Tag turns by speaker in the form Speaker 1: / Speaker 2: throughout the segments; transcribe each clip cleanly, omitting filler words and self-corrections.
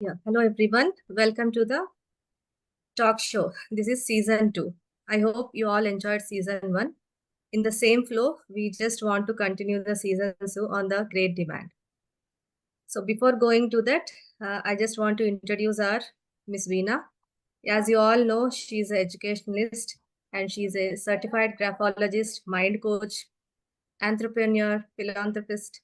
Speaker 1: Hello everyone. Welcome to the talk show. This is season 2. I hope you all enjoyed season 1. In the same flow, we just want to continue the season 2 on the great demand. So before going to that, I just want to introduce our Miss Veena. As you all know, she is an educationalist and she is a certified graphologist, mind coach, entrepreneur, philanthropist,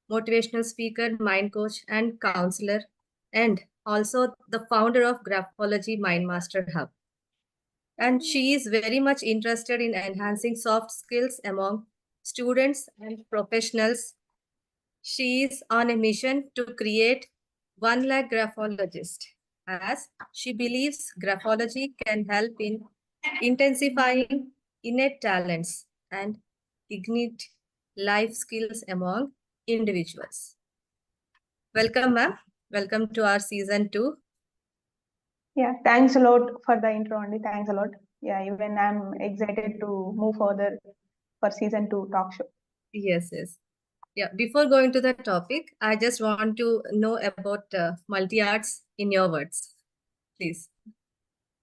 Speaker 1: motivational speaker, mind coach, and counselor, and also the founder of Graphology Mind Master Hub. And she is very much interested in enhancing soft skills among students and professionals. She is on a mission to create 1 lakh graphologists, as she believes graphology can help in intensifying innate talents and ignite life skills among individuals. Welcome, ma'am. Welcome to our season 2.
Speaker 2: Yeah, thanks a lot for the intro, Andy. Thanks a lot. Yeah, even I'm excited to move further for season 2 talk show.
Speaker 1: Yes. Yeah, before going to the topic, I just want to know about multi-arts in your words, please.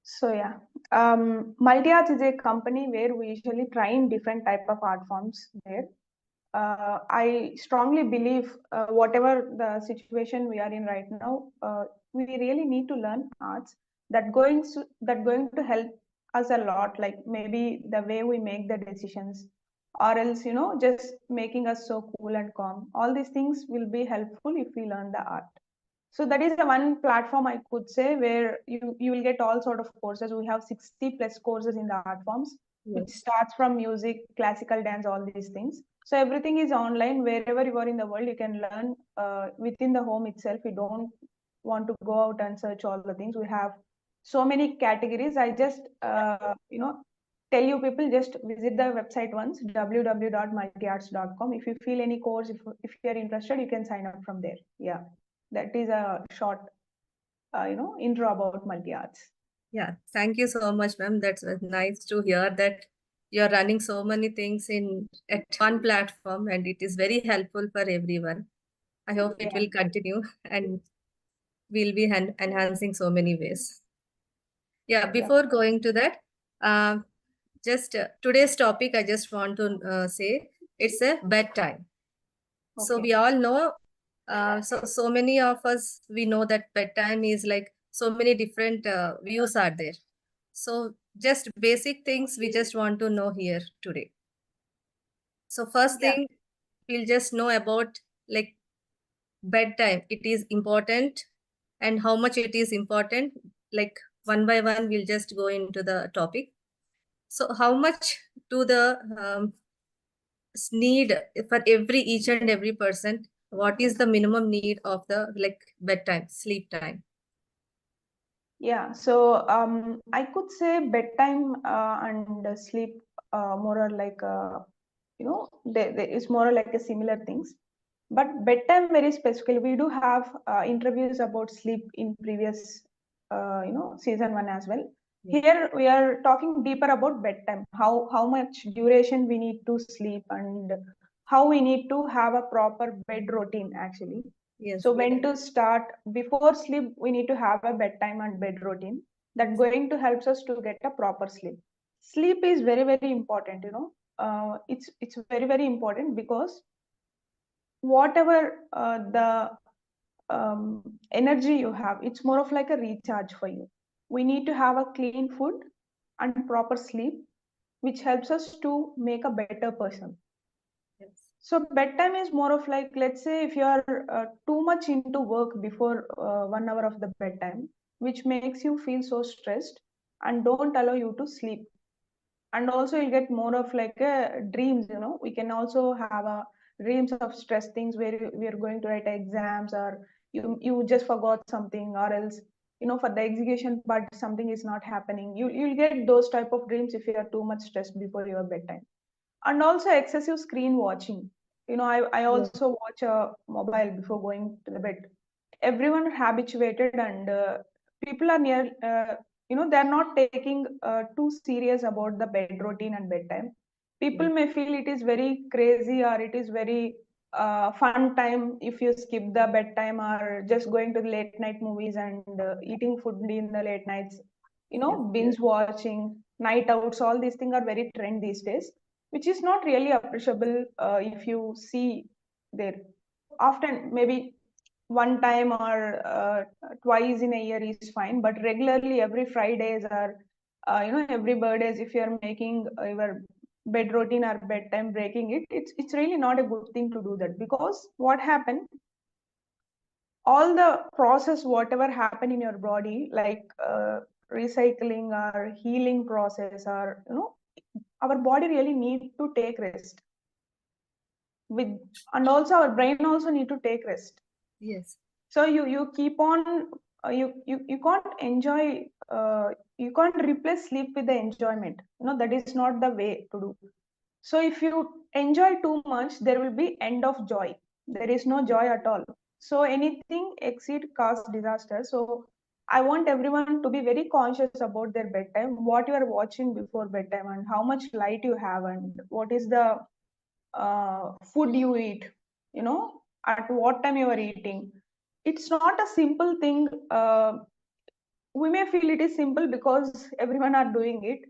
Speaker 2: So yeah, Multi-Arts is a company where we usually train different type of art forms there. I strongly believe whatever the situation we are in right now, we really need to learn arts that going to help us a lot. Like maybe the way we make the decisions, or else just making us so cool and calm. All these things will be helpful if we learn the art. So that is the one platform I could say where you will get all sort of courses. We have 60 plus courses in the art forms, which starts from music, classical dance, all these things. So everything is online. Wherever you are in the world, you can learn within the home itself. You don't want to go out and search all the things. We have so many categories. I just tell you people, just visit the website once, www.multiarts.com. If you feel any course, if you're interested, you can sign up from there. Yeah, that is a short intro about multi-arts.
Speaker 1: Yeah, thank you so much, ma'am. That's nice to hear that you're running so many things at one platform, and it is very helpful for everyone. I hope it will continue and we'll be enhancing so many ways. Yeah, before going to that, just today's topic, I just want to say it's a bedtime. So we all know, so many of us, we know that bedtime is like so many different views are there. So just basic things we just want to know here today. So first thing, we'll just know about like bedtime. It is important and how much it is important. Like one by one, we'll just go into the topic. So how much do the need for each and every person? What is the minimum need of the like bedtime, sleep time?
Speaker 2: Yeah, so I could say bedtime and sleep more or like it's more like a similar things. But bedtime very specifically, we do have interviews about sleep in previous season 1 as well. Here we are talking deeper about bedtime, how much duration we need to sleep and how we need to have a proper bed routine actually. So when to start before sleep, we need to have a bedtime and bed routine that going to helps us to get a proper sleep. Sleep is very, very important, it's very, very important because whatever the energy you have, it's more of like a recharge for you. We need to have a clean food and proper sleep, which helps us to make a better person. So bedtime is more of like, let's say if you are too much into work before 1 hour of the bedtime, which makes you feel so stressed and don't allow you to sleep. And also you'll get more of like a dreams, we can also have a dreams of stress things where we are going to write exams, or you just forgot something, or else for the execution part something is not happening. You'll get those type of dreams if you are too much stressed before your bedtime. And also excessive screen watching. I also watch a mobile before going to the bed. Everyone habituated, and people are near they're not taking too serious about the bed routine and bedtime. People may feel it is very crazy, or it is very fun time if you skip the bedtime, or just going to the late night movies and eating food in the late nights,
Speaker 1: Yes.
Speaker 2: binge watching, night outs, all these things are very trend these days, which is not really appreciable. If you see there, often maybe one time or twice in a year is fine, but regularly every Fridays or every birthdays, if you're making your bed routine or bedtime, breaking it, it's really not a good thing to do that. Because what happened, all the process whatever happen in your body, like recycling or healing process, or our body really need to take rest with, and also our brain also need to take rest.
Speaker 1: Yes.
Speaker 2: So you keep on, you can't enjoy, you can't replace sleep with the enjoyment. That is not the way to do. So if you enjoy too much, there will be end of joy. There is no joy at all. So anything exceed cause disaster. So I want everyone to be very conscious about their bedtime, what you are watching before bedtime, and how much light you have, and what is the food you eat, at what time you are eating. It's not a simple thing. We may feel it is simple because everyone are doing it.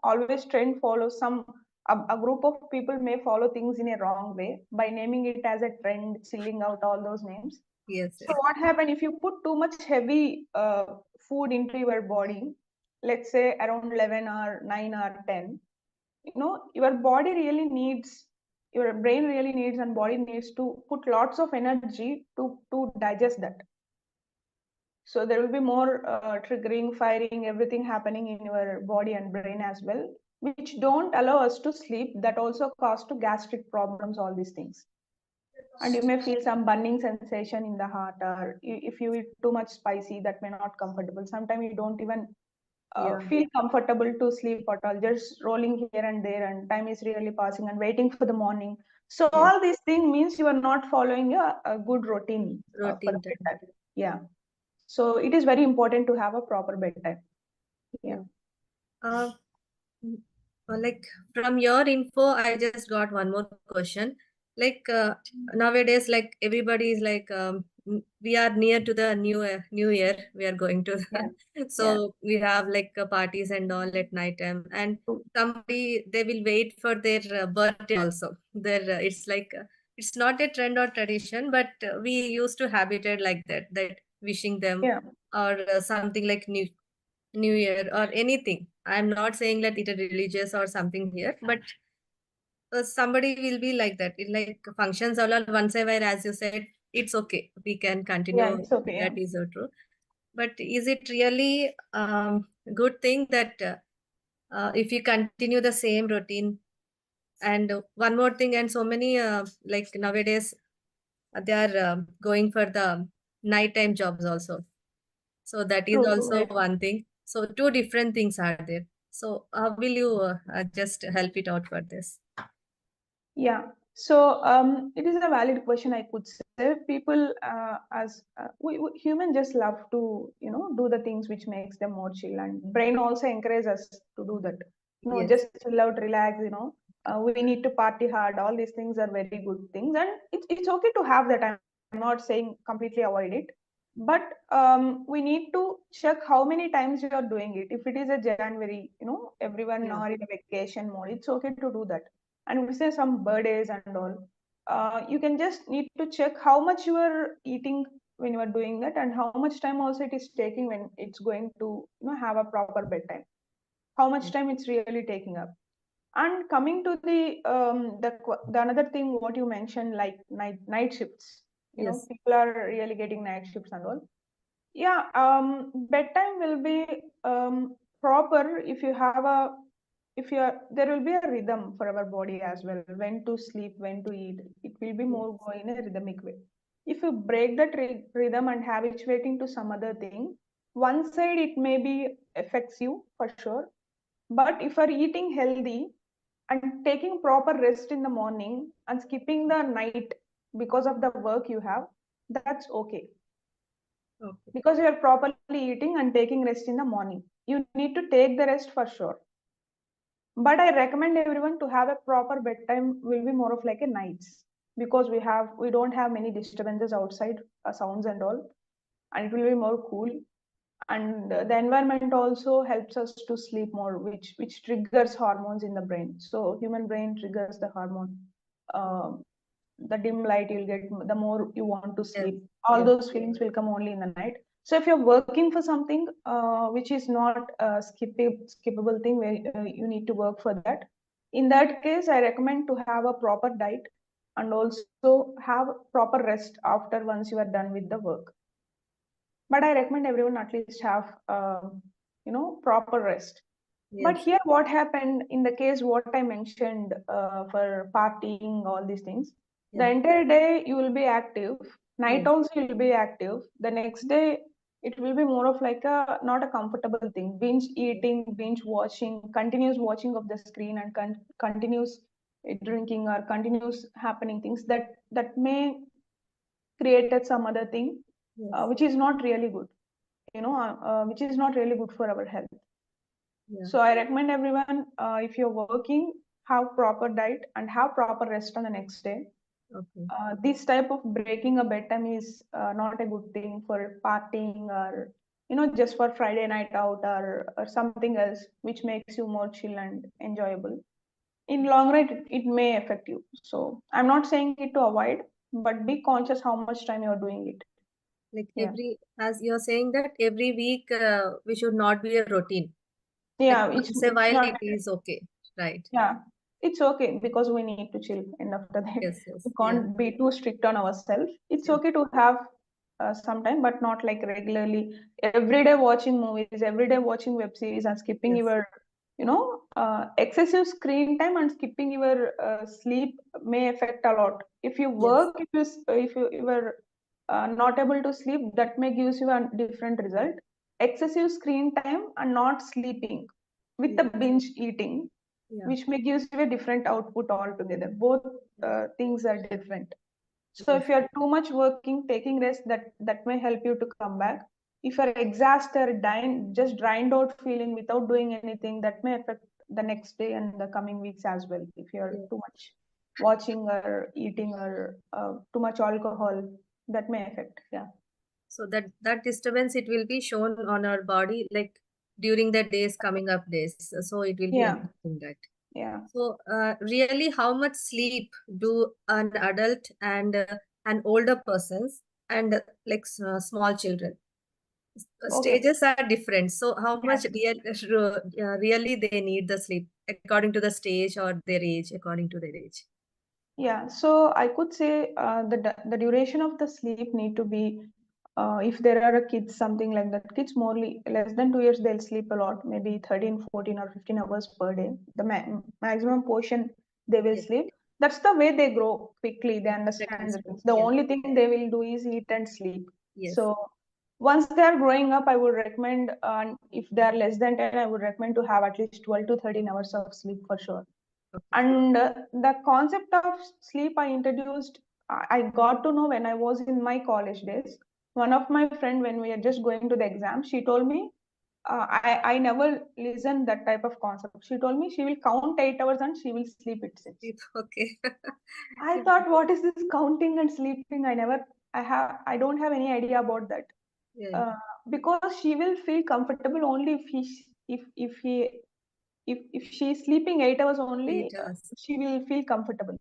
Speaker 2: Always trend follows some, a group of people may follow things in a wrong way by naming it as a trend, chilling out, all those names.
Speaker 1: Yes.
Speaker 2: So
Speaker 1: Yes.
Speaker 2: what happen if you put too much heavy food into your body, let's say around 11 or 9 or 10, your body really needs, your brain really needs, and body needs to put lots of energy to digest that. So there will be more triggering, firing, everything happening in your body and brain as well, which don't allow us to sleep. That also cause to gastric problems, all these things. And you may feel some burning sensation in the heart, or if you eat too much spicy, that may not comfortable. Sometimes you don't even
Speaker 1: Yeah.
Speaker 2: feel comfortable to sleep at all, just rolling here and there, and time is really passing and waiting for the morning. So
Speaker 1: Yes.
Speaker 2: all these things means you are not following a good routine for the
Speaker 1: Routine time.
Speaker 2: bedtime. Yeah. So it is very important to have a proper bedtime. Yeah.
Speaker 1: Yeah. Uh, Mm, like from your info, I just got one more question. Like nowadays, like everybody is like, we are near to the new year. We are going to
Speaker 2: Yeah.
Speaker 1: the,
Speaker 2: Yeah.
Speaker 1: so we have like parties and all at night time, and
Speaker 2: True.
Speaker 1: somebody they will wait for their birthday also. Their it's like it's not a trend or tradition, but we used to habitate like that, that wishing them
Speaker 2: Yeah.
Speaker 1: or something like New Year or anything. I'm not saying that it is religious or something here, but somebody will be like that. It like functions all once a while, as you said, it's okay. We can
Speaker 2: Yeah.
Speaker 1: continue.
Speaker 2: It's okay. Yeah.
Speaker 1: That is so true. But is it really good thing that if you continue the same routine? And one more thing, and so many like nowadays they are going for the nighttime jobs also. So that is
Speaker 2: True. True.
Speaker 1: also
Speaker 2: Very true.
Speaker 1: one thing. So two different things are there. So how will you just help it out for this?
Speaker 2: Yeah. So it is a valid question, I could say. People, as we human just love to, do the things which makes them more chill, and brain also encourages us to do that.
Speaker 1: Yes.
Speaker 2: Just chill out, relax. We need to party hard. All these things are very good things, and it's okay to have that. I'm not saying completely avoid it, but we need to check how many times you are doing it. If it is a January, everyone
Speaker 1: Yeah.
Speaker 2: are in a vacation mode, it's okay to do that. And we say some birthdays and all, you can just need to check how much you are eating when you are doing that, and how much time also it is taking when it's going to have a proper bedtime, how much time it's really taking up. And coming to the another thing what you mentioned, like night shifts,
Speaker 1: Yes.
Speaker 2: people are really getting night shifts and all. Yeah, bedtime will be proper if you have a, if you are, there will be a rhythm for our body as well, when to sleep, when to eat. It will be
Speaker 1: Yes.
Speaker 2: more go in a rhythmic way. If you break that rhythm and habituating to some other thing, one side it may be affects you for sure. But if you are eating healthy and taking proper rest in the morning and skipping the night because of the work you have, that's okay,
Speaker 1: Okay.
Speaker 2: because you are properly eating and taking rest in the morning. You need to take the rest for sure. But I recommend everyone to have a proper bedtime will be more of like a nights. because we don't have many disturbances outside, sounds and all, and it will be more cool. And the environment also helps us to sleep more, which triggers hormones in the brain. So human brain triggers the hormone. Uh, the dim light you'll get, the more you want to
Speaker 1: Yes.
Speaker 2: sleep. All
Speaker 1: Yes.
Speaker 2: those feelings will come only in the night. So if you're working for something which is not a skippable thing where you need to work for that, in that case, I recommend to have a proper diet and also have proper rest after once you are done with the work. But I recommend everyone at least have proper rest. But
Speaker 1: Yes.
Speaker 2: here, what happened in the case what I mentioned for partying, all these things, the
Speaker 1: Yeah.
Speaker 2: entire day you will be active, night
Speaker 1: Yes.
Speaker 2: also you will be active. The next day it will be more of like a not a comfortable thing. Binge eating, binge watching, continuous watching of the screen, and continuous drinking or continuous happening things that may created some other thing,
Speaker 1: Yes.
Speaker 2: which is not really good. Which is not really good for our health.
Speaker 1: Yeah.
Speaker 2: So I recommend everyone, if you're working, have proper diet and have proper rest on the next day.
Speaker 1: Okay.
Speaker 2: This type of breaking a bedtime is not a good thing for partying or just for Friday night out or something else which makes you more chill and enjoyable. In long run, it may affect you. So I'm not saying it to avoid, but be conscious how much time you're doing it.
Speaker 1: Like
Speaker 2: Yeah.
Speaker 1: as you're saying that every week we should not be a routine. Like
Speaker 2: Yeah,
Speaker 1: once a
Speaker 2: it's
Speaker 1: while
Speaker 2: not.
Speaker 1: it is okay. Right.
Speaker 2: Yeah, it's okay because we need to chill. End of the day,
Speaker 1: Yes. Yes.
Speaker 2: we
Speaker 1: Yeah.
Speaker 2: can't be too strict on ourselves. It's
Speaker 1: Yes.
Speaker 2: okay to have some time, but not like regularly. Every day watching movies, every day watching web series, and skipping
Speaker 1: Yes.
Speaker 2: your, excessive screen time and skipping your sleep may affect a lot. If you
Speaker 1: Yes.
Speaker 2: work, if you are not able to sleep, that may gives you a different result. Excessive screen time and not sleeping with the
Speaker 1: Yes.
Speaker 2: binge eating,
Speaker 1: Yeah.
Speaker 2: which may gives you a different output altogether. Both things are different. So
Speaker 1: Yes.
Speaker 2: if you're too much working, taking rest, that may help you to come back. If you're exhausted, dying, just drained out feeling without doing anything, that may affect the next day and the coming weeks as well. If you're
Speaker 1: Yes.
Speaker 2: too much watching or eating or too much alcohol, that may affect. Yeah.
Speaker 1: So that disturbance it will be shown on our body like during the days coming up days. So it will be
Speaker 2: Yeah.
Speaker 1: affecting that.
Speaker 2: Yeah.
Speaker 1: So really, how much sleep do an adult and an older persons and small children?
Speaker 2: Okay.
Speaker 1: Stages are different. So how much
Speaker 2: Yes.
Speaker 1: really they need the sleep according to the stage or their age, according to their age.
Speaker 2: Yeah, so I could say the duration of the sleep need to be, if there are a kids something like that, kids morely less than 2 years they'll sleep a lot, maybe 13, 14 or 15 hours per day. The maximum portion they will
Speaker 1: Yes,
Speaker 2: sleep. That's the way they grow quickly. They
Speaker 1: exactly.
Speaker 2: understand the
Speaker 1: So,
Speaker 2: things. The
Speaker 1: yeah.
Speaker 2: only thing they will do is eat and sleep.
Speaker 1: Yes.
Speaker 2: So once they are growing up, I would recommend, if they are less than 10, I would recommend to have at least 12 to 13 hours of sleep for sure.
Speaker 1: Okay.
Speaker 2: And the concept of sleep I introduced, I got to know when I was in my college days. One of my friend, when we are just going to the exam, she told me, I never listened that type of concept. She told me she will count 8 hours and she will sleep it six.
Speaker 1: Okay.
Speaker 2: I thought, what is this counting and sleeping? I don't have any idea about that.
Speaker 1: Yeah.
Speaker 2: Uh, because she will feel comfortable only if she's sleeping 8 hours only,
Speaker 1: 8 hours.
Speaker 2: she will feel comfortable.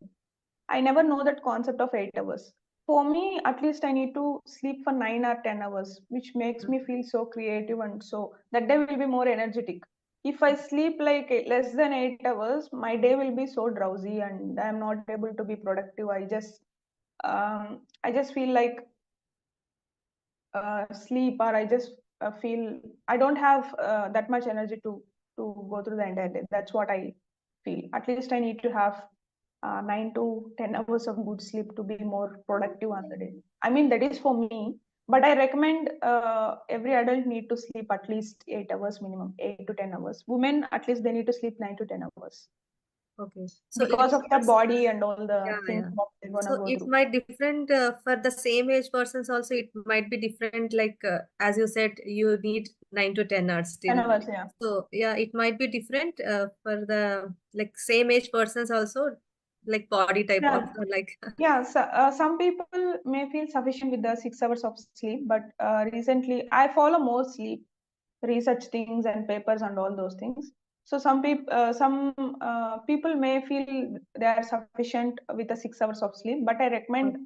Speaker 2: I never know that concept of 8 hours. For me, at least I need to sleep for 9 or 10 hours, which makes me feel so creative and so that day will be more energetic. If I sleep like less than 8 hours, my day will be so drowsy and I'm not able to be productive. I just feel like sleep, or I just feel I don't have that much energy to go through the entire day. That's what I feel. At least I need to have 9 to 10 hours of good sleep to be more productive on the day. I mean, that is for me, but I recommend every adult need to sleep at least 8 hours minimum, 8 to 10 hours. Women, at least they need to sleep 9 to 10 hours
Speaker 1: Okay. So
Speaker 2: because of their body and all the
Speaker 1: yeah,
Speaker 2: things
Speaker 1: yeah.
Speaker 2: that they're gonna
Speaker 1: So
Speaker 2: go
Speaker 1: it
Speaker 2: through.
Speaker 1: might different for the same age persons also. It might be different. Like as you said, you need 9 to 10 hours
Speaker 2: Ten
Speaker 1: still.
Speaker 2: hours, yeah.
Speaker 1: So yeah, it might be different for the like same age persons also. like body type
Speaker 2: Yeah.
Speaker 1: also, like
Speaker 2: Yeah, so, some people may feel sufficient with the 6 hours of sleep, but recently I follow more sleep research things and papers and all those things. So some people may feel they are sufficient with the 6 hours of sleep, but I recommend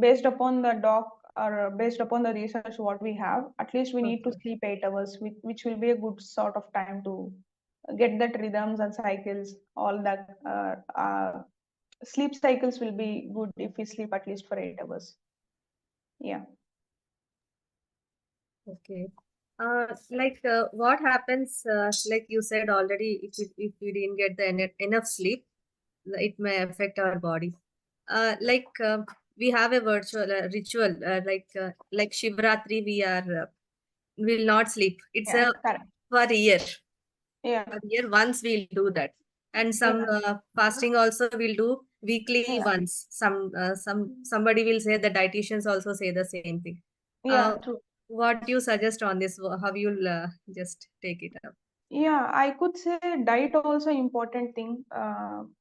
Speaker 2: based upon the doc or based upon the research what we have, at least we need to
Speaker 1: okay.
Speaker 2: sleep 8 hours, which will be a good sort of time to get that rhythms and cycles, all that sleep cycles will be good if we sleep at least for 8 hours. Yeah.
Speaker 1: Okay. What happens, like you said already, if we didn't get the enough sleep, it may affect our body. We have a virtual ritual, like Shivratri, will not sleep. It's
Speaker 2: Yeah,
Speaker 1: a
Speaker 2: correct.
Speaker 1: per year.
Speaker 2: Yeah.
Speaker 1: Per year once we'll do that, and some
Speaker 2: Yeah.
Speaker 1: fasting also we'll do weekly
Speaker 2: Yeah.
Speaker 1: once. Somebody will say, the dietitians also say the same thing. Uh,
Speaker 2: Yeah, true.
Speaker 1: what you suggest on this? How you'll just take it up?
Speaker 2: Yeah, I could say diet also important thing.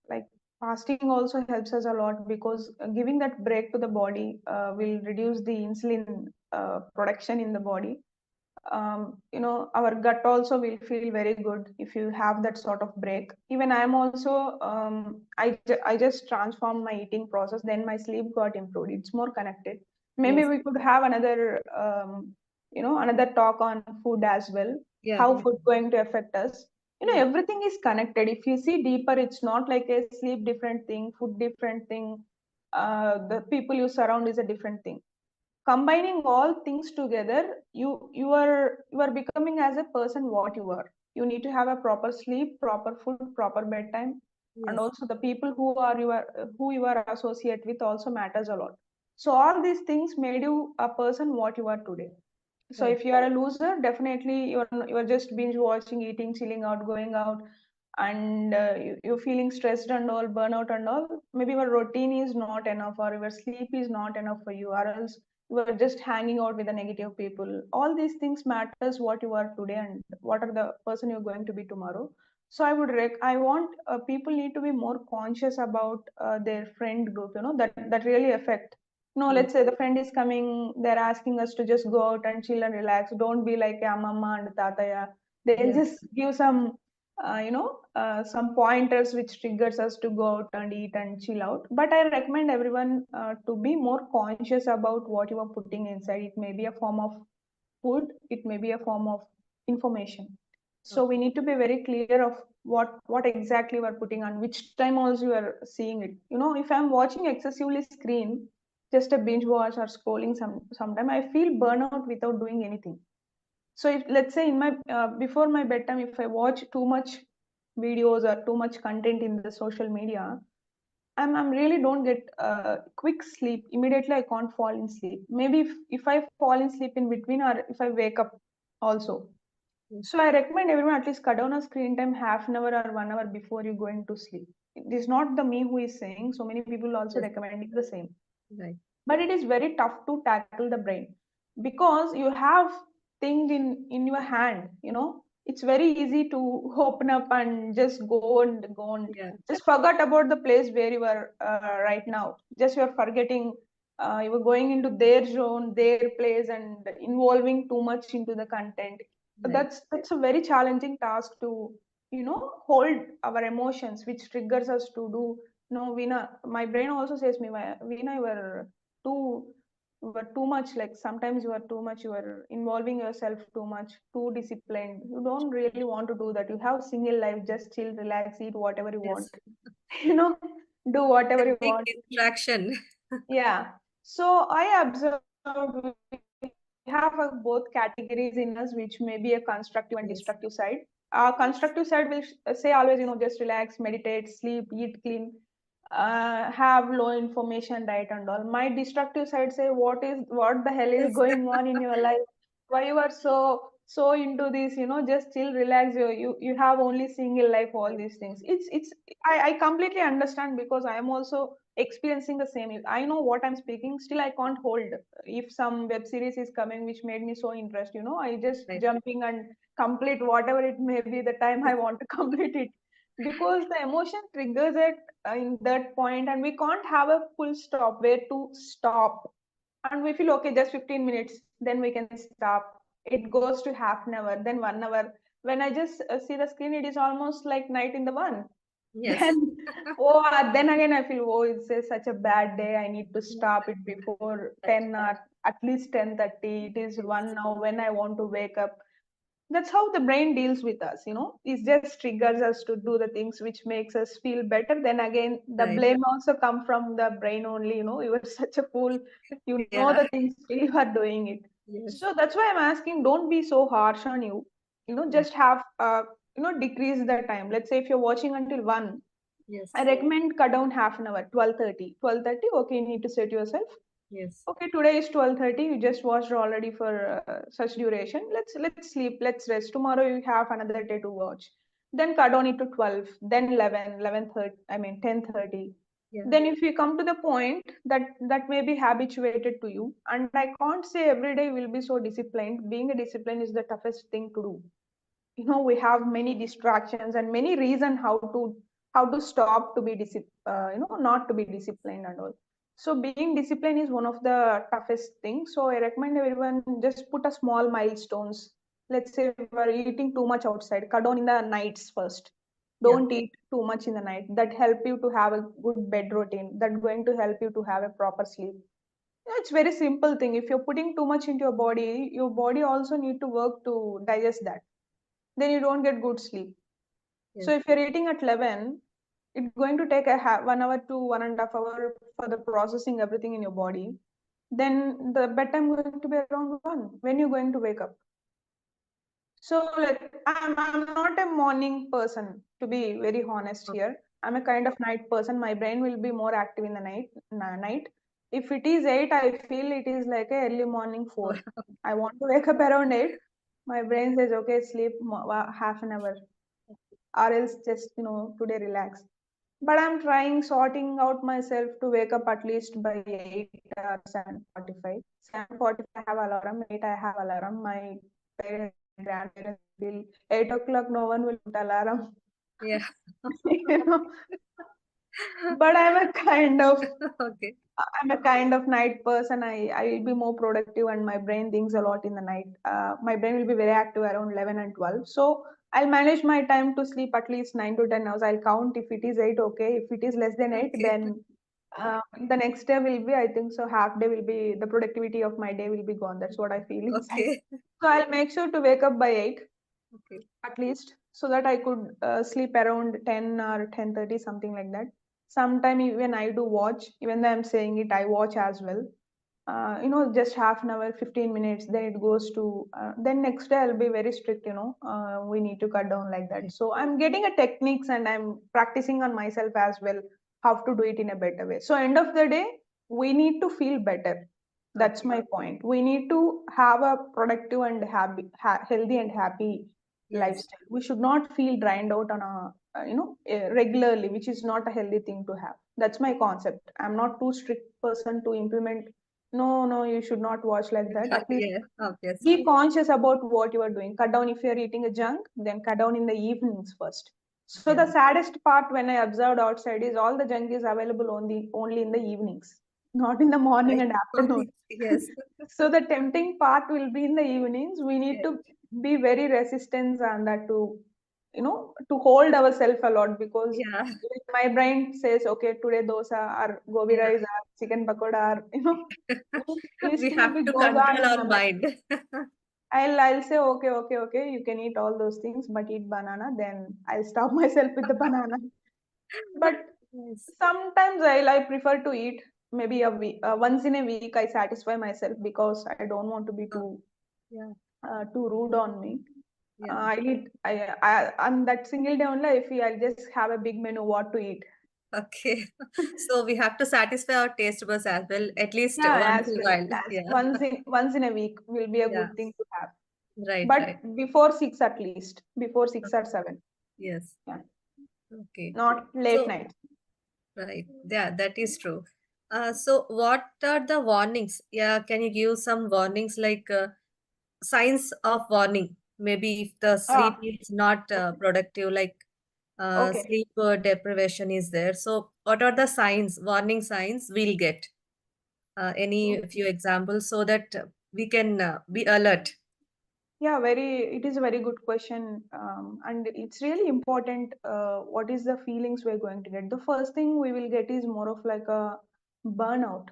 Speaker 2: Like fasting also helps us a lot because giving that break to the body will reduce the insulin production in the body. Our gut also will feel very good if you have that sort of break. Even I'm also I just transformed my eating process, then my sleep got improved. It's more connected. Maybe
Speaker 1: Yes.
Speaker 2: we could have another another talk on food as well,
Speaker 1: Yeah.
Speaker 2: how food going to affect us.
Speaker 1: Yes.
Speaker 2: Everything is connected. If you see deeper, it's not like a sleep different thing, food different thing, the people you surround is a different thing. Combining all things together, you are becoming as a person what you are. You need to have a proper sleep, proper food, proper bedtime, and
Speaker 1: Yes.
Speaker 2: also the people who you are associate with also matters a lot. So all these things made you a person what you are today. So
Speaker 1: Right.
Speaker 2: if you are a loser, definitely you're just binge watching, eating, chilling out, going out, and you're feeling stressed and all, burnout and all. Maybe your routine is not enough, or your sleep is not enough for you, or else you are just hanging out with the negative people. All these things matters what you are today and what are the person you're going to be tomorrow. So I want people need to be more conscious about their friend group. That really affect. No,
Speaker 1: Yes.
Speaker 2: let's say the friend is coming, they're asking us to just go out and chill and relax. Don't be like yeah, mama and tataya. They'll
Speaker 1: Yeah.
Speaker 2: just give some pointers which triggers us to go out and eat and chill out. But I recommend everyone to be more conscious about what you are putting inside. It may be a form of food, it may be a form of information. So we
Speaker 1: Okay.
Speaker 2: need to be very clear of what exactly we are putting on, which time also you are seeing it. If I'm watching excessively screen, just a binge watch or scrolling sometime, I feel burnout without doing anything. So if let's say in my before my bedtime, if I watch too much videos or too much content in the social media, I'm really don't get quick sleep. Immediately I can't fall in sleep. Maybe if I fall in sleep in between or if I wake up also.
Speaker 1: Yes.
Speaker 2: So I recommend everyone at least cut down a screen time half an hour or 1 hour before you go into sleep. It is not the me who is saying. So many people also
Speaker 1: Yes.
Speaker 2: recommending the same,
Speaker 1: Right.
Speaker 2: but it is very tough to tackle the brain because you have thing in your hand. It's very easy to open up and just go and
Speaker 1: Yeah.
Speaker 2: just forget about the place where you are right now. Just you're forgetting, you were going into their zone, their place, and involving too much into the content.
Speaker 1: Right.
Speaker 2: That's a very challenging task to hold our emotions, which triggers us to do. No, Veena, my brain also says me, Veena, too you are too much, like sometimes you are too much, you are involving yourself too much, too disciplined. You don't really want to do that. You have single life, just chill, relax, eat whatever you want.
Speaker 1: Yes.
Speaker 2: you know do whatever
Speaker 1: A
Speaker 2: you
Speaker 1: big
Speaker 2: want.
Speaker 1: distraction.
Speaker 2: Yeah. So I observed we have both categories in us, which may be a constructive and destructive
Speaker 1: Yes.
Speaker 2: side. Constructive side will say always, just relax, meditate, sleep, eat clean, have low information diet and all. My destructive side say what the hell is
Speaker 1: Yes.
Speaker 2: going on in your life? Why you are so into this? Just chill, relax. You have only single life. All these things. I completely understand because I am also experiencing the same. I know what I'm speaking. Still, I can't hold. If some web series is coming which made me so interested, I just
Speaker 1: Right.
Speaker 2: jumping and complete whatever it may be the time I want to complete it. because the emotion triggers it in that point, and we can't have a full stop where to stop. And we feel okay, just 15 minutes, then we can stop. It goes to half an hour, then 1 hour. When I just see the screen, it is almost like night in the one.
Speaker 1: Yes.
Speaker 2: Then, oh, then again I feel, oh, it's such a bad day. I need to stop it before 10 or at least 10:30. It is
Speaker 1: Yes.
Speaker 2: 1 now when I want to wake up. That's how the brain deals with us, it just triggers us to do the things which makes us feel better. Then again, the
Speaker 1: Right.
Speaker 2: blame also come from the brain only, you are such a fool, you know
Speaker 1: Yeah.
Speaker 2: the things, still you are doing it.
Speaker 1: Yes.
Speaker 2: So that's why I'm asking, don't be so harsh on you,
Speaker 1: Yeah.
Speaker 2: just have decrease the time. Let's say if you're watching until 1, I
Speaker 1: Yes.
Speaker 2: recommend cut down half an hour, 12:30. Okay, you need to set yourself.
Speaker 1: Yes.
Speaker 2: Okay, today is 12:30. You just watched already for such duration. Let's sleep. Let's rest. Tomorrow you have another day to watch. Then cut down it to 12. Then 11, 11:30. I mean 10:30.
Speaker 1: Yeah.
Speaker 2: Then if you come to the point that may be habituated to you, and I can't say every day will be so disciplined. Being a discipline is the toughest thing to do. We have many distractions and many reason how to stop to be not to be disciplined and all. So being disciplined is one of the toughest things. So I recommend everyone just put a small milestones. Let's say if we're eating too much outside, cut down in the nights first.
Speaker 1: Yeah.
Speaker 2: Don't eat too much in the night. That help you to have a good bed routine. That going to help you to have a proper sleep. It's very simple thing. If you're putting too much into your body also need to work to digest that, then you don't get good sleep. So
Speaker 1: Yes.
Speaker 2: if you're eating at 11, it's going to take 1 hour to 1.5 hour for the processing everything in your body. Then the bedtime going to be around 1. When you're going to wake up? So like I'm not a morning person, to be very honest here. I'm a kind of night person. My brain will be more active in the night. If it is 8, I feel it is like a early morning 4. I want to wake up around 8. My brain says, okay, sleep half an hour, or else just today relax. But I'm trying sorting out myself to wake up at least by 8 or 7:45. 7:45 I have alarm, 8 I have alarm. My parents, grandparents will 8 o'clock, no one will put alarm.
Speaker 1: Yeah.
Speaker 2: you know. But
Speaker 1: Okay.
Speaker 2: I'm a kind of night person. I will be more productive, and my brain thinks a lot in the night. My brain will be very active around 11 and 12. So I'll manage my time to sleep at least 9 to 10 hours. I'll count if it is 8, okay. If it is less than 8,
Speaker 1: Okay.
Speaker 2: then the next day will be, I think so, half day will be, the productivity of my day will be gone. That's what I feel inside.
Speaker 1: Okay.
Speaker 2: So I'll make sure to wake up by 8
Speaker 1: Okay.
Speaker 2: at least, so that I could sleep around 10 or 10:30, something like that. Sometime even I do watch, even though I'm saying it, I watch as well. Just half an hour, 15 minutes, then it goes to, then next day I'll be very strict, we need to cut down like that.
Speaker 1: Yeah.
Speaker 2: So I'm getting a techniques and I'm practicing on myself as well, how to do it in a better way. So end of the day, we need to feel better. That's
Speaker 1: Okay.
Speaker 2: my point. We need to have a productive and healthy and happy
Speaker 1: Yes.
Speaker 2: lifestyle. We should not feel drained out on regularly, which is not a healthy thing to have. That's my concept. I'm not too strict person to implement. No, no, you should not watch like that. At least
Speaker 1: Yeah.
Speaker 2: be
Speaker 1: Obviously.
Speaker 2: conscious about what you are doing. Cut down if you're eating a junk, then cut down in the evenings first. So
Speaker 1: Yeah.
Speaker 2: the saddest part when I observed outside is all the junk is available only in the evenings, not in the morning
Speaker 1: Right.
Speaker 2: and afternoon.
Speaker 1: Obviously. Yes.
Speaker 2: So the tempting part will be in the evenings. We need
Speaker 1: Yes.
Speaker 2: to be very resistant on that to hold ourselves a lot, because
Speaker 1: Yeah.
Speaker 2: if my brain says, okay, today dosa or gobi
Speaker 1: Yeah.
Speaker 2: rice or chicken pakoda or
Speaker 1: We
Speaker 2: list will
Speaker 1: have
Speaker 2: be
Speaker 1: to
Speaker 2: goes on
Speaker 1: control
Speaker 2: in
Speaker 1: our
Speaker 2: my mind.
Speaker 1: mind.
Speaker 2: I'll say, okay, okay, okay, you can eat all those things, but eat banana. Then I'll stop myself with the banana. But
Speaker 1: Yes.
Speaker 2: sometimes I prefer to eat maybe a week, once in a week. I satisfy myself because I don't want to be
Speaker 1: Oh, yeah.
Speaker 2: too rude on me.
Speaker 1: Yeah.
Speaker 2: I eat. On that single day only, I feel I'll just have a big menu what to eat.
Speaker 1: Okay. So we have to satisfy our taste buds as well, at least
Speaker 2: Yeah,
Speaker 1: once
Speaker 2: as
Speaker 1: in a
Speaker 2: well
Speaker 1: while.
Speaker 2: as
Speaker 1: Yeah.
Speaker 2: once in a week will be a
Speaker 1: Yeah.
Speaker 2: good thing to have.
Speaker 1: Right.
Speaker 2: But
Speaker 1: Right.
Speaker 2: before 6 at least, before 6 or 7.
Speaker 1: Yes.
Speaker 2: Yeah,
Speaker 1: Okay.
Speaker 2: not late
Speaker 1: So,
Speaker 2: night.
Speaker 1: right. Yeah, that is true. So what are the warnings? Yeah, can you give some warnings like signs of warning? Maybe if the sleep
Speaker 2: Ah,
Speaker 1: is not
Speaker 2: okay.
Speaker 1: productive, like
Speaker 2: Okay.
Speaker 1: sleep deprivation is there. So, what are the signs, warning signs we'll get? Any few examples so that we can be alert?
Speaker 2: Yeah, it is a very good question. And it's really important. What is the feelings we're going to get? The first thing we will get is more of like a burnout.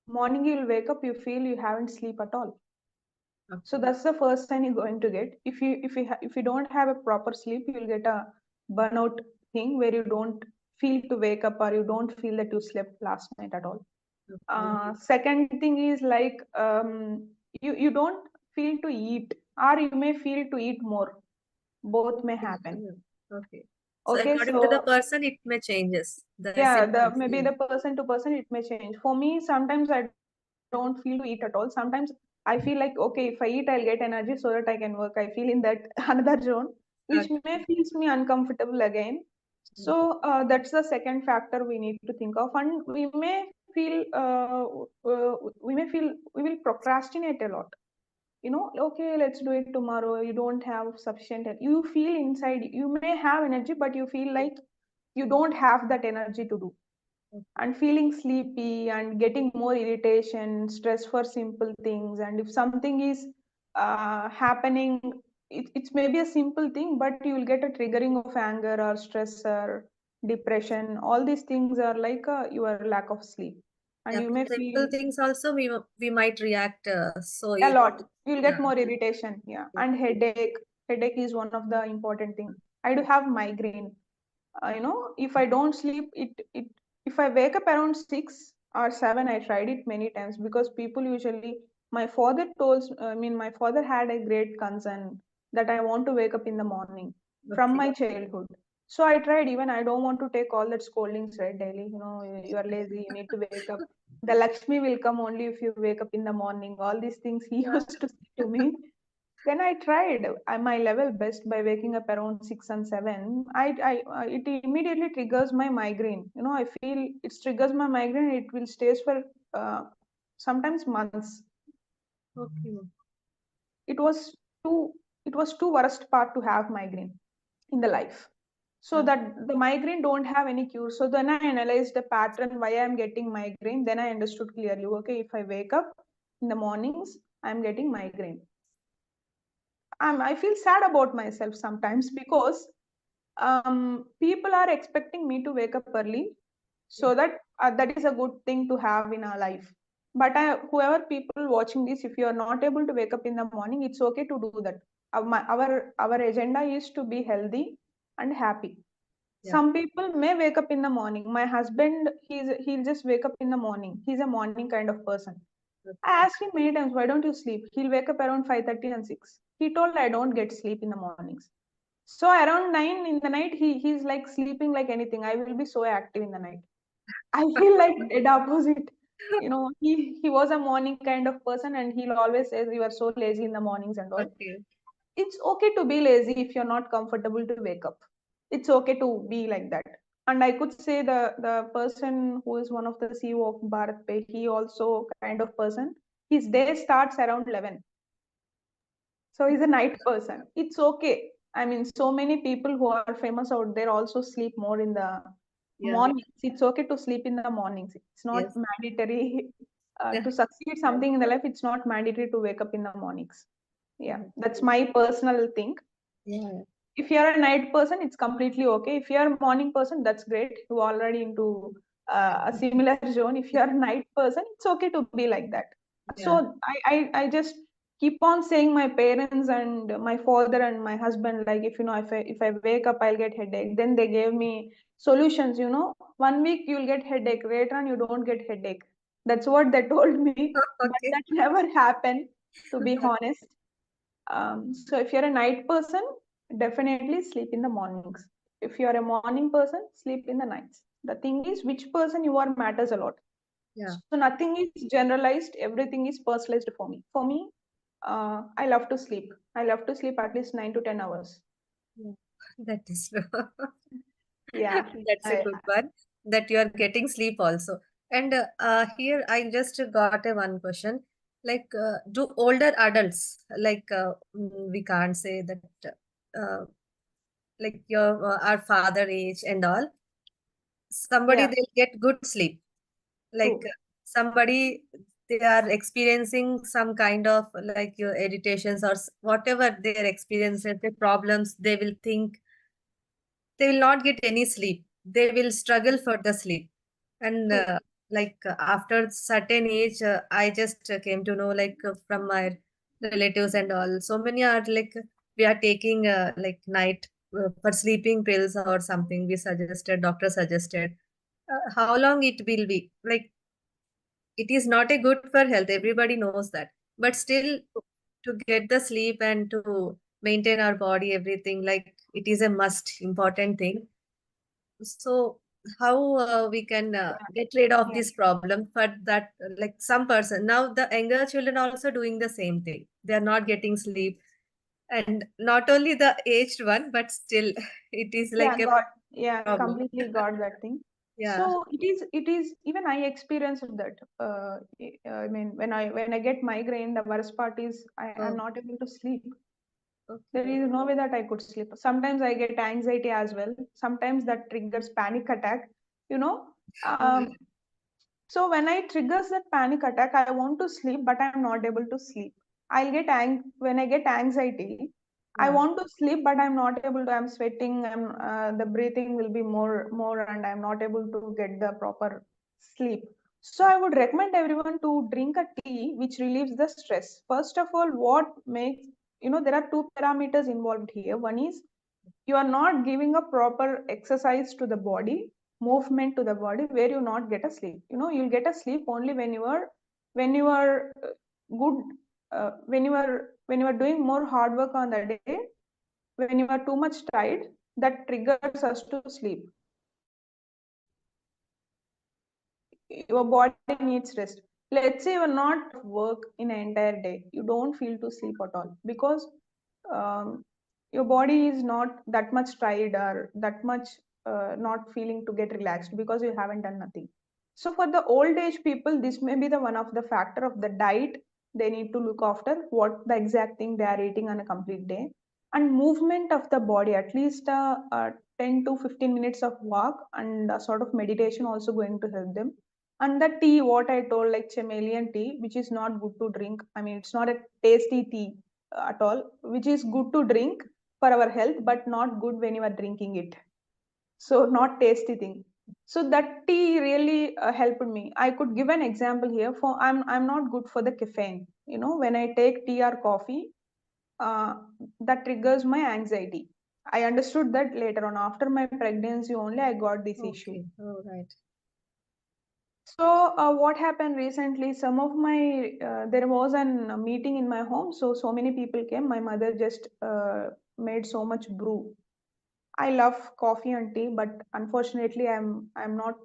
Speaker 2: Morning, you'll wake up, you feel you haven't sleep at all. So
Speaker 1: Okay.
Speaker 2: that's the first sign you're going to get. If you don't have a proper sleep, you'll get a burnout thing where you don't feel to wake up or you don't feel that you slept last night at all.
Speaker 1: Okay.
Speaker 2: Second thing is like you don't feel to eat, or you may feel to eat more. Both may
Speaker 1: Okay.
Speaker 2: happen.
Speaker 1: Okay. So
Speaker 2: Okay,
Speaker 1: according to the
Speaker 2: so
Speaker 1: person, it may changes the
Speaker 2: yeah, the
Speaker 1: symptoms.
Speaker 2: maybe
Speaker 1: Yeah.
Speaker 2: the person to person it may change. For me, sometimes I don't feel to eat at all. Sometimes I feel like okay, if I eat, I'll get energy so that I can work. I feel in that another zone, which may
Speaker 1: Okay.
Speaker 2: feels me uncomfortable again. So that's the second factor we need to think of, and we will procrastinate a lot. Okay, let's do it tomorrow. You don't have sufficient. You feel inside you may have energy, but you feel like you don't have that energy to do,
Speaker 1: Okay.
Speaker 2: and feeling sleepy and getting more irritation, stress for simple things. And if something is happening, it's maybe a simple thing, but you will get a triggering of anger or stress or depression. All these things are like your lack of sleep, and
Speaker 1: Yeah,
Speaker 2: you
Speaker 1: for
Speaker 2: may
Speaker 1: simple
Speaker 2: feel
Speaker 1: things also we might react so
Speaker 2: a
Speaker 1: it.
Speaker 2: lot. You'll get
Speaker 1: Yeah.
Speaker 2: more irritation, yeah, and headache. Headache is one of the important thing. I do have migraine. If I don't sleep, it if I wake up around 6 or 7, I tried it many times, because people usually, my father told, I mean, my father had a great concern that I want to wake up in the morning from
Speaker 1: Okay.
Speaker 2: my childhood. So I tried. Even I don't want to take all that scoldings, right, daily. You are lazy, you need to wake up. The Lakshmi will come only if you wake up in the morning. All these things he
Speaker 1: Yeah.
Speaker 2: used to say to me. Then I tried my level best by waking up around 6 and 7. It immediately triggers my migraine. I feel it triggers my migraine. It will stays for uh, sometimes months.
Speaker 1: Okay.
Speaker 2: It was too. It was too worst part to have migraine in the life. So
Speaker 1: Uh,
Speaker 2: that the migraine don't have any cure. So then I analyzed the pattern why I'm getting migraine. Then I understood clearly. Okay, if I wake up in the mornings, I'm getting migraine. I feel sad about myself sometimes, because people are expecting me to wake up early,
Speaker 1: yeah.
Speaker 2: so that is a good thing to have in our life. But whoever people watching this, if you are not able to wake up in the morning, it's okay to do that. Our agenda is to be healthy and happy.
Speaker 1: Yeah.
Speaker 2: Some people may wake up in the morning. My husband, he'll just wake up in the morning. He's a morning kind of person. I
Speaker 1: Okay.
Speaker 2: asked him many times, why don't you sleep? He'll wake up around 5:30 and 6. He told, I don't get sleep in the mornings. So around 9 in the night, he's like sleeping like anything. I will be so active in the night. I feel like dead opposite. He was a morning kind of person, and he'll always say you are so lazy in the mornings and all.
Speaker 1: Okay.
Speaker 2: It's okay to be lazy if you're not comfortable to wake up. It's okay to be like that. And I could say the person who is one of the CEO of Bharat Pay, he also kind of person. His day starts around 11, so he's a night person. It's okay. I mean, so many people who are famous out there also sleep more in the
Speaker 1: Yeah.
Speaker 2: mornings. It's okay to sleep in the mornings. It's not
Speaker 1: Yes.
Speaker 2: mandatory
Speaker 1: Yeah.
Speaker 2: to succeed something in the life. It's not mandatory to wake up in the mornings. Yeah, that's
Speaker 1: Okay.
Speaker 2: my personal thing.
Speaker 1: Yeah.
Speaker 2: If you're a night person, it's completely okay. If you're a morning person, that's great. You're already into a similar zone. If you're a night person, it's okay to be like that.
Speaker 1: Yeah.
Speaker 2: So I just keep on saying my parents and my father and my husband, like, if I wake up, I'll get headache. Then they gave me solutions. 1 week you'll get headache, later on you don't get headache. That's what they told me, but
Speaker 1: Okay.
Speaker 2: that never happened, to be honest. So if you're a night person, definitely sleep in the mornings. If you're a morning person, sleep in the nights. The thing is, which person you are matters a lot.
Speaker 1: Yeah.
Speaker 2: So nothing is generalized. Everything is personalized for me. For me, I love to sleep. I love to sleep at least 9 to 10 hours.
Speaker 1: Yeah. That is true.
Speaker 2: Yeah.
Speaker 1: That's a
Speaker 2: I,
Speaker 1: good one that you are getting sleep also. And here I just got a one question. Like, do older adults, like, we can't say that, uh, like your our father age and all, somebody
Speaker 2: Yeah,
Speaker 1: they'll get good sleep. Like
Speaker 2: true.
Speaker 1: somebody they are experiencing some kind of like your irritations or whatever their experiences, their problems, they will think they will not get any sleep. They will struggle for the sleep. And
Speaker 2: True.
Speaker 1: after certain age, I just came to know like from my relatives and all. So many are like we are taking like night for sleeping pills or something. We suggested, doctor suggested. How long it will be? Like it is not a good for health. Everybody knows that. But still, to get the sleep and to maintain our body, everything like it is a must important thing. So how we can get rid of
Speaker 2: Yeah.
Speaker 1: this problem for that like some person now the younger children are also doing the same thing. They are not getting sleep, and not only the aged one, but still it is
Speaker 2: Yeah,
Speaker 1: like a
Speaker 2: got, yeah,
Speaker 1: problem.
Speaker 2: completely got that thing.
Speaker 1: Yeah.
Speaker 2: So it is even I experienced that. I mean, when I get migraine, the worst part is I'm
Speaker 1: Oh,
Speaker 2: not able to sleep. There
Speaker 1: okay.
Speaker 2: is no way that I could sleep. Sometimes I get anxiety as well. Sometimes that triggers panic attack. You know,
Speaker 1: Yeah.
Speaker 2: um, so when I triggers that panic attack, I want to sleep, but I'm not able to sleep. When I get anxiety, I
Speaker 1: Yeah.
Speaker 2: want to sleep, but I'm not able to. I'm sweating. The breathing will be more, and I'm not able to get the proper sleep. So I would recommend everyone to drink a tea which relieves the stress. First of all, what makes, there are two parameters involved here. One is you are not giving a proper exercise to the body, movement to the body, where you not get a sleep. You'll get a sleep only when you are good, when you are doing more hard work on the day, when you are too much tired, that triggers us to sleep. Your body needs rest. Let's say you're not work in an entire day, you don't feel to sleep at all because um, your body is not that much tired or that much not feeling to get relaxed because you haven't done nothing. So for the old age people, this may be the one of the factor of the diet they need to look after, what the exact thing they are eating on a complete day, and movement of the body, at least 10 to 15 minutes of walk and a sort of meditation also going to help them. And the tea, what I told, like chameleon tea, which is not good to drink. I mean, it's not a tasty tea at all, which is good to drink for our health, but not good when you are drinking it. So, not tasty thing. So that tea really helped me. I could give an example here. For I'm not good for the caffeine. When I take tea or coffee, uh, that triggers my anxiety. I understood that later on after my pregnancy only I got this issue.
Speaker 1: Okay. All right.
Speaker 2: So what happened recently? Some of my there was a meeting in my home, so many people came. My mother just made so much brew. I love coffee and tea, but unfortunately, I'm not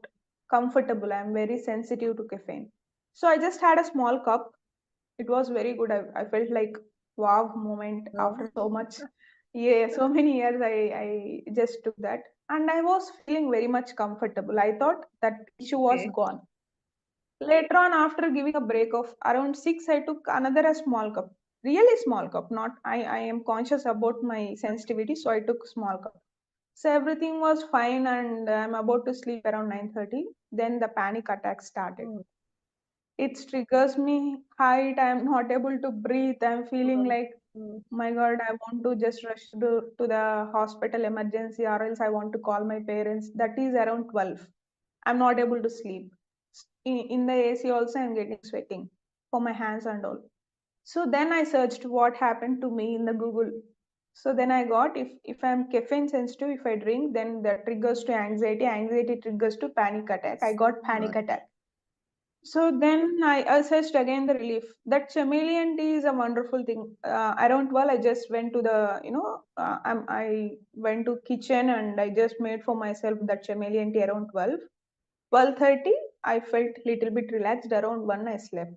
Speaker 2: comfortable. I'm very sensitive to caffeine. So I just had a small cup. It was very good. I felt like wow moment
Speaker 1: Oh,
Speaker 2: after so much, yeah, so many years. I just took that, and I was feeling very much comfortable. I thought that issue was
Speaker 1: okay.
Speaker 2: gone. Later on, after giving a break of around 6, I took another a small cup, really small cup. Not I am conscious about my sensitivity, so I took small cup. So everything was fine, and I'm about to sleep around 9:30. Then the panic attack started.
Speaker 1: Oh,
Speaker 2: It triggers me height. I'm not able to breathe. I'm feeling
Speaker 1: oh,
Speaker 2: like,
Speaker 1: oh,
Speaker 2: my God, I want to just rush to the hospital emergency, or else I want to call my parents. That is around 12. I'm not able to sleep. In the AC also, I'm getting sweating for my hands and all. So then I searched what happened to me in the Google. So then I got, if I'm caffeine sensitive, if I drink, then that triggers to anxiety. Anxiety triggers to panic attack. I got panic
Speaker 1: God.
Speaker 2: attack. So then I assessed again the relief. That chameleon tea is a wonderful thing. Around 12, I just went to I went to kitchen and I just made for myself that chameleon tea around 12. 12:30, I felt little bit relaxed. Around 1, I slept.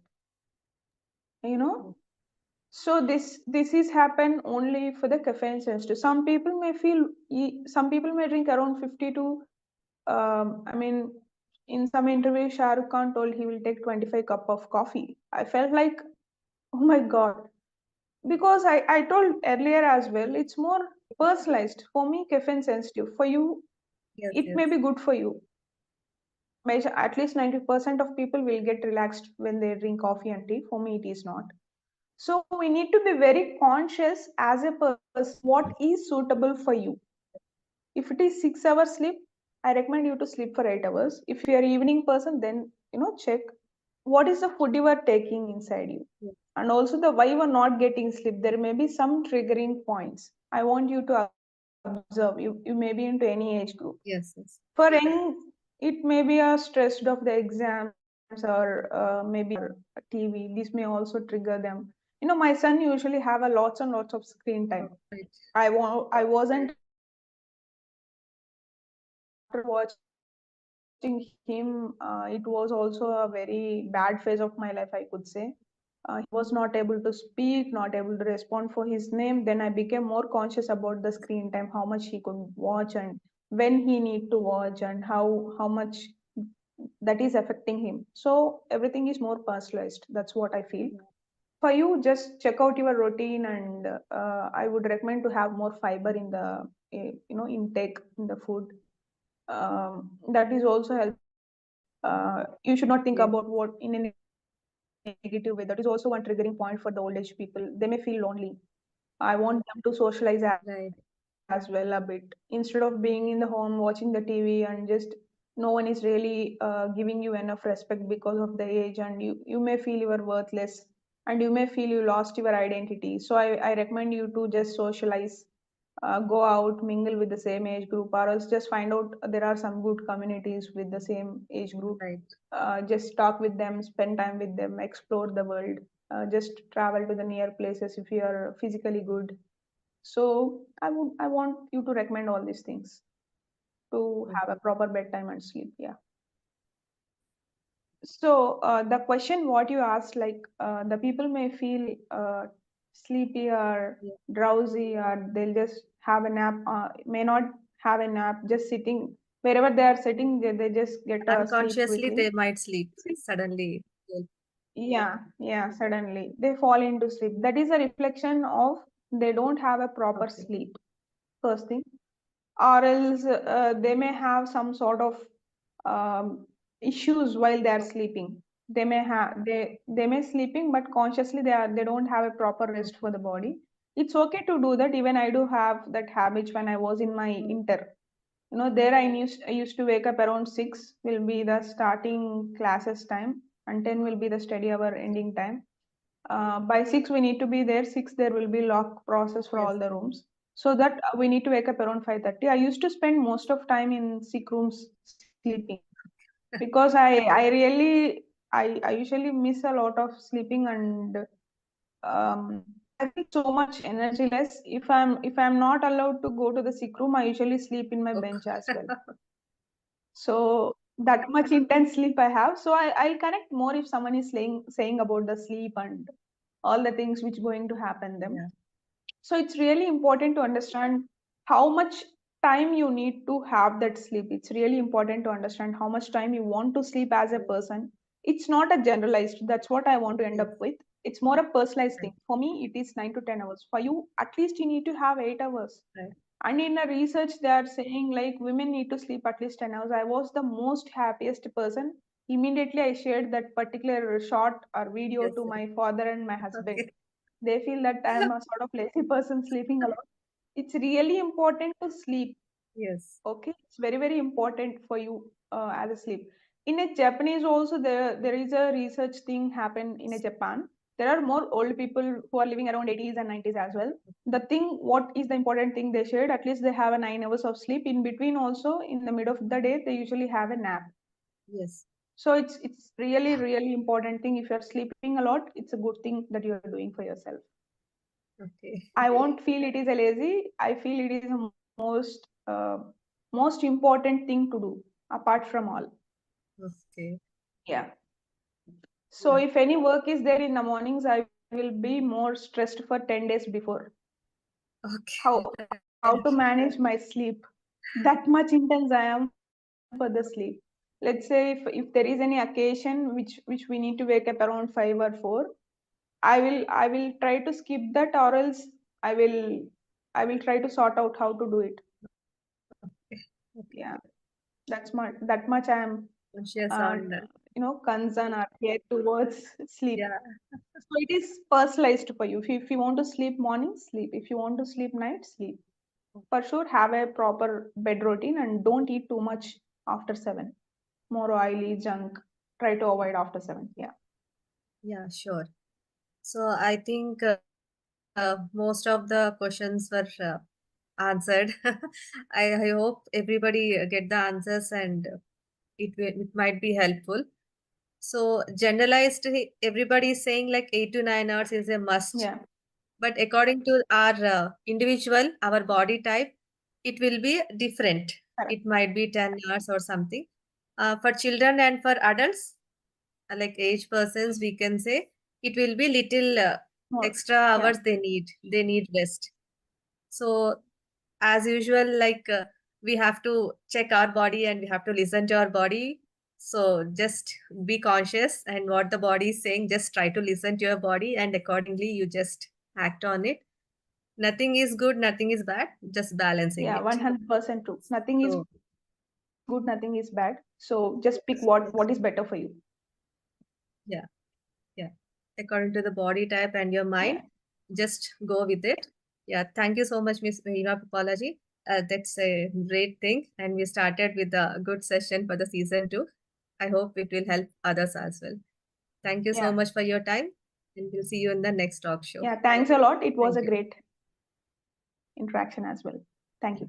Speaker 2: You know,
Speaker 1: Oh,
Speaker 2: so this is happen only for the caffeine sensitive. Some people may drink around 50 to I mean, in some interview, Shah Rukh Khan told he will take 25 cup of coffee. I felt like, oh my God, because I told earlier as well, it's more personalized. For me, caffeine sensitive. For you,
Speaker 1: Yes,
Speaker 2: it may
Speaker 1: yes,
Speaker 2: be good for you. At least 90% of people will get relaxed when they drink coffee and tea. For me, it is not. So we need to be very conscious as a person what is suitable for you. If it is 6 hours sleep, I recommend you to sleep for 8 hours. If you're an evening person, then check what is the food you are taking inside you.
Speaker 1: yes,
Speaker 2: And also the why you are not getting sleep. There may be some triggering points. I want you to observe. You may be into any age group.
Speaker 1: yes, yes,
Speaker 2: For young, it may be a stressed of the exams or maybe TV. This may also trigger them. My son usually have a lots and lots of screen time.
Speaker 1: oh, right,
Speaker 2: I wasn't able to sleep after watching him. It was also a very bad phase of my life, I could say. He was not able to speak, not able to respond for his name. Then I became more conscious about the screen time, how much he could watch and when he need to watch and how much that is affecting him. So everything is more personalized. That's what I feel.
Speaker 1: yeah,
Speaker 2: For you, just check out your routine, and I would recommend to have more fiber in the intake in the food. That is also helpful. You should not think
Speaker 1: yes,
Speaker 2: about what in a negative way. That is also one triggering point for the old age people. They may feel lonely. I want them to socialize as well a bit.
Speaker 1: right,
Speaker 2: Instead of being in the home watching the TV and just no one is really giving you enough respect because of the age, and you may feel you are worthless and you may feel you lost your identity. So I recommend you to just socialize, go out, mingle with the same age group, or else just find out there are some good communities with the same age group.
Speaker 1: right,
Speaker 2: Just talk with them, spend time with them, explore the world. Just travel to the near places if you are physically good. So I want you to recommend all these things to have a
Speaker 1: okay,
Speaker 2: proper bedtime and sleep. Yeah. So the question what you asked, like the people may feel sleepy or
Speaker 1: yeah.
Speaker 2: drowsy, or they'll just have a nap, may not have a nap, just sitting wherever they are sitting, they just get a sleep
Speaker 1: Unconsciously,
Speaker 2: quickly.
Speaker 1: they might sleep suddenly. Yes,
Speaker 2: Yeah, suddenly they fall into sleep. That is a reflection of they don't have a proper
Speaker 1: okay,
Speaker 2: sleep, first thing. Or else they may have some sort of issues while they are sleeping. They may sleeping, but consciously they don't have a proper rest for
Speaker 1: okay,
Speaker 2: the body. It's okay to do that. Even I do have that habit when I was in my
Speaker 1: oh,
Speaker 2: inter. There I used to wake up around 6 will be the starting classes time, and 10 will be the study hour ending time. By 6 we need to be there. 6 there will be lock process for
Speaker 1: yes,
Speaker 2: all the rooms. So that we need to wake up around 5:30. I used to spend most of time in sick rooms sleeping because I really I usually miss a lot of sleeping, and I feel so much energyless. If I'm not allowed to go to the sick room, I usually sleep in my bench
Speaker 1: okay,
Speaker 2: as well. So that much intense sleep I have. So I'll connect more if someone is saying about the sleep and all the things which going to happen them.
Speaker 1: yeah,
Speaker 2: So it's really important to understand how much time you need to have that sleep. It's really important to understand how much time you want to sleep as a
Speaker 1: yes,
Speaker 2: person. It's not a generalized. That's what I want to end
Speaker 1: yes,
Speaker 2: up with. It's more a personalized
Speaker 1: right,
Speaker 2: thing. For me, it is 9 to 10 hours. For you, at least you need to have 8 hours.
Speaker 1: right,
Speaker 2: And in a research, they are saying like women need to sleep at least 10 hours. I was the most happiest person. Immediately, I shared that particular short or video
Speaker 1: yes,
Speaker 2: to
Speaker 1: yes,
Speaker 2: my father and my husband.
Speaker 1: okay,
Speaker 2: They feel that I am a sort of lazy person sleeping a lot. It's really important to sleep.
Speaker 1: yes,
Speaker 2: Okay, it's very very important for you as a sleep. In a Japanese also there is a research thing happen in a Japan. There are more old people who are living around 80s and 90s as well. The thing, what is the important thing they shared, at least they have a 9 hours of sleep. In between also, in the middle of the day, they usually have a nap.
Speaker 1: yes,
Speaker 2: So it's really really important thing. If you're sleeping a lot, it's a good thing that you're doing for yourself.
Speaker 1: okay,
Speaker 2: I won't feel it is a lazy. I feel it is a most important thing to do apart from all.
Speaker 1: okay,
Speaker 2: Yeah. So
Speaker 1: yeah,
Speaker 2: if any work is there in the mornings, I will be more stressed for 10 days before.
Speaker 1: okay,
Speaker 2: How
Speaker 1: right,
Speaker 2: how to manage my sleep? That much intense I am for the sleep. Let's say if there is any occasion which we need to wake up around 5 or 4, I will try to skip that, or else I will I will try to sort out how to do it.
Speaker 1: Okay.
Speaker 2: Yeah, that much I am
Speaker 1: Conscious
Speaker 2: uh,
Speaker 1: on,
Speaker 2: concern or care towards sleep.
Speaker 1: yeah,
Speaker 2: So it is personalized for you. If you want to sleep morning, sleep. If you want to sleep night, sleep. For sure, have a proper bed routine and don't eat too much after 7. More oily junk. Try to avoid after 7. Yeah.
Speaker 1: yeah, sure. So I think most of the questions were answered. I hope everybody get the answers and it might be helpful. So generalized, everybody is saying like 8 to 9 hours is a must.
Speaker 2: Yeah.
Speaker 1: But according to our individual, our body type, it will be different.
Speaker 2: Correct.
Speaker 1: It might be 10 hours or something. For children and for adults, like age persons, we can say it will be little
Speaker 2: More.
Speaker 1: extra
Speaker 2: Yeah.
Speaker 1: hours they need. They need rest. So as usual, like we have to check our body and we have to listen to our body. So just be conscious and what the body is saying, just try to listen to your body and accordingly you just act on it. Nothing is good, nothing is bad, just balancing
Speaker 2: Yeah.
Speaker 1: it.
Speaker 2: 100% true. Nothing is
Speaker 1: So
Speaker 2: good. Nothing is bad. So just pick what is better for you.
Speaker 1: yeah, yeah. According to the body type and your mind,
Speaker 2: Yeah.
Speaker 1: just go with it. Yeah, thank you so much, Miss VeenaPuppala ji. That's a great thing. And we started with a good session for the season 2. I hope it will help others as well. Thank you so
Speaker 2: Yeah.
Speaker 1: much for your time. And we'll see you in the next talk show.
Speaker 2: Yeah. Thanks a lot. It was
Speaker 1: Thank
Speaker 2: a
Speaker 1: you.
Speaker 2: great interaction as well. Thank you.